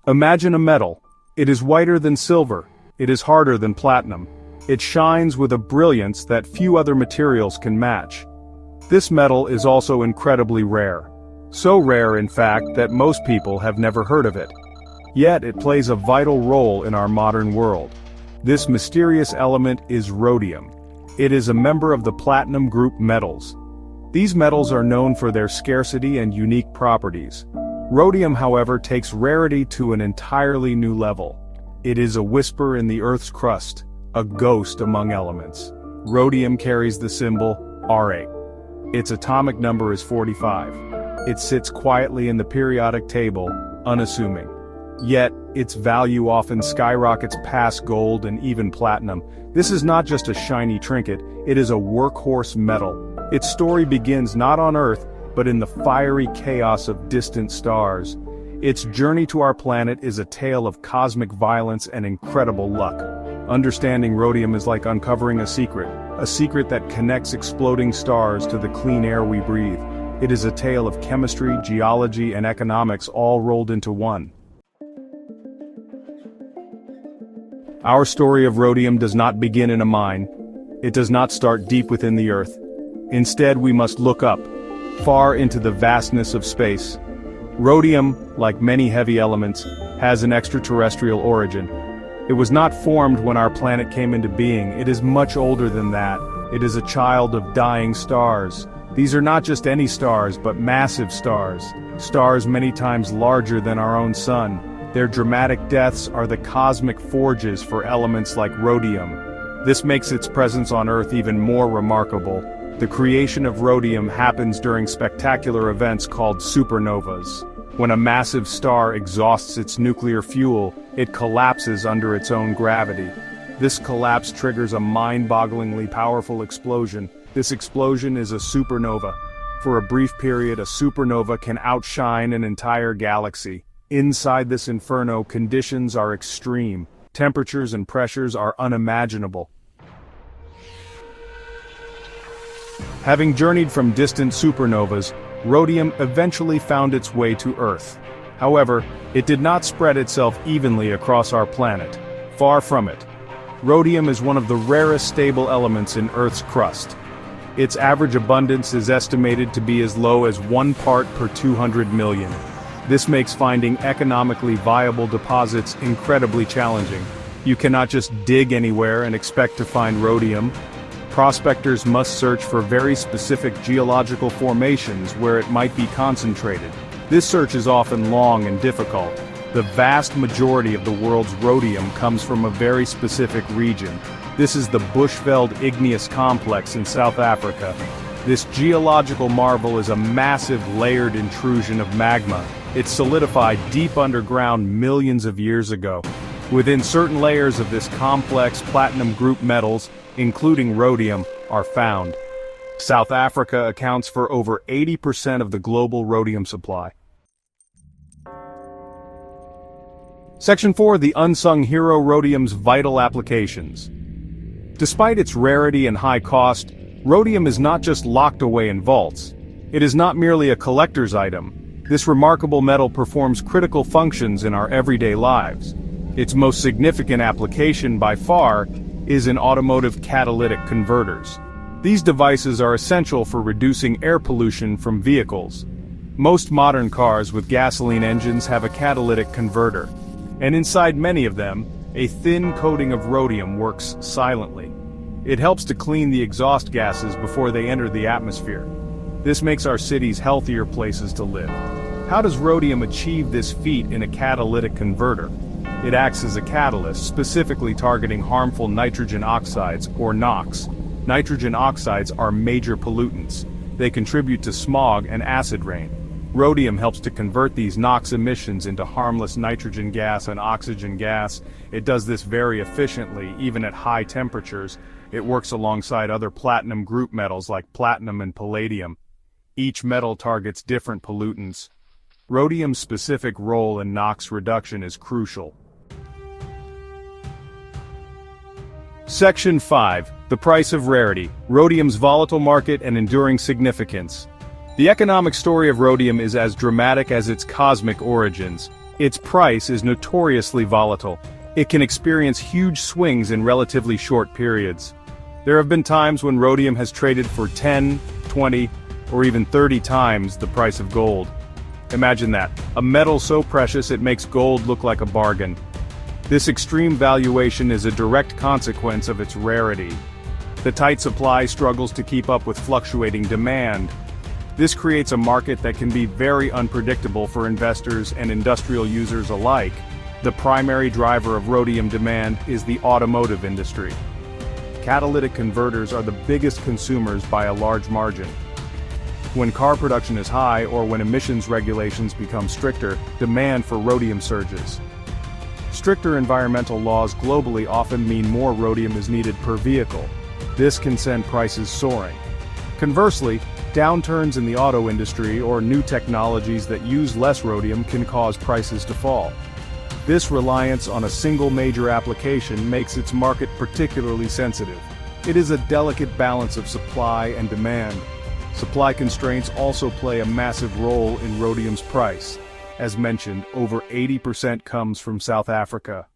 Imagine a metal. It is whiter than silver. It is harder than platinum. It shines with a brilliance that few other materials can match. This metal is also incredibly rare. So rare, in fact, that most people have never heard of it. Yet it plays a vital role in our modern world. This mysterious element is rhodium. It is a member of the platinum group metals. These metals are known for their scarcity and unique properties. Rhodium, however, takes rarity to an entirely new level. It is a whisper in the Earth's crust, a ghost among elements. Rhodium carries the symbol Ra. Its atomic number is 45. It sits quietly in the periodic table, unassuming. Yet, its value often skyrockets past gold and even platinum. This is not just a shiny trinket, it is a workhorse metal. Its story begins not on Earth, but in the fiery chaos of distant stars. Its journey to our planet is a tale of cosmic violence and incredible luck. Understanding rhodium is like uncovering a secret that connects exploding stars to the clean air we breathe. It is a tale of chemistry, geology, and economics all rolled into one. Our story of rhodium does not begin in a mine. It does not start deep within the Earth. Instead, we must look up, far into the vastness of space. Rhodium, like many heavy elements, has an extraterrestrial origin. It was not formed when our planet came into being. It is much older than that. It is a child of dying stars. These are not just any stars, but massive stars. Stars many times larger than our own sun. Their dramatic deaths are the cosmic forges for elements like rhodium. This makes its presence on Earth even more remarkable. The creation of rhodium happens during spectacular events called supernovas. When a massive star exhausts its nuclear fuel, it collapses under its own gravity. This collapse triggers a mind-bogglingly powerful explosion. This explosion is a supernova. For a brief period, a supernova can outshine an entire galaxy. Inside this inferno, conditions are extreme. Temperatures and pressures are unimaginable. Having journeyed from distant supernovas, rhodium eventually found its way to Earth. However, it did not spread itself evenly across our planet. Far from it. Rhodium is one of the rarest stable elements in Earth's crust. Its average abundance is estimated to be as low as 1 part per 200 million. This makes finding economically viable deposits incredibly challenging. You cannot just dig anywhere and expect to find rhodium. Prospectors must search for very specific geological formations where it might be concentrated. This search is often long and difficult. The vast majority of the world's rhodium comes from a very specific region. This is the Bushveld Igneous Complex in South Africa. This geological marvel is a massive layered intrusion of magma. It solidified deep underground millions of years ago. Within certain layers of this complex, platinum group metals, including rhodium, are found. South Africa accounts for over 80% of the global rhodium supply. Section 4: The Unsung Hero: Rhodium's Vital Applications. Despite its rarity and high cost, rhodium is not just locked away in vaults. It is not merely a collector's item. This remarkable metal performs critical functions in our everyday lives. Its most significant application by far is in automotive catalytic converters. These devices are essential for reducing air pollution from vehicles. Most modern cars with gasoline engines have a catalytic converter, and inside many of them, a thin coating of rhodium works silently. It helps to clean the exhaust gases before they enter the atmosphere. This makes our cities healthier places to live. How does rhodium achieve this feat in a catalytic converter? It acts as a catalyst, specifically targeting harmful nitrogen oxides, or NOx. Nitrogen oxides are major pollutants. They contribute to smog and acid rain. Rhodium helps to convert these NOx emissions into harmless nitrogen gas and oxygen gas. It does this very efficiently, even at high temperatures. It works alongside other platinum group metals like platinum and palladium. Each metal targets different pollutants. Rhodium's specific role in NOx reduction is crucial. Section 5: The Price of Rarity: Rhodium's Volatile Market and Enduring Significance. The economic story of rhodium is as dramatic as its cosmic origins. Its price is notoriously volatile. It can experience huge swings in relatively short periods. There have been times when rhodium has traded for 10, 20, or even 30 times the price of gold. Imagine that, a metal so precious it makes gold look like a bargain. This extreme valuation is a direct consequence of its rarity. The tight supply struggles to keep up with fluctuating demand. This creates a market that can be very unpredictable for investors and industrial users alike. The primary driver of rhodium demand is the automotive industry. Catalytic converters are the biggest consumers by a large margin. When car production is high or when emissions regulations become stricter, demand for rhodium surges. Stricter environmental laws globally often mean more rhodium is needed per vehicle. This can send prices soaring. Conversely, downturns in the auto industry or new technologies that use less rhodium can cause prices to fall. This reliance on a single major application makes its market particularly sensitive. It is a delicate balance of supply and demand. Supply constraints also play a massive role in rhodium's price. As mentioned, over 80% comes from South Africa.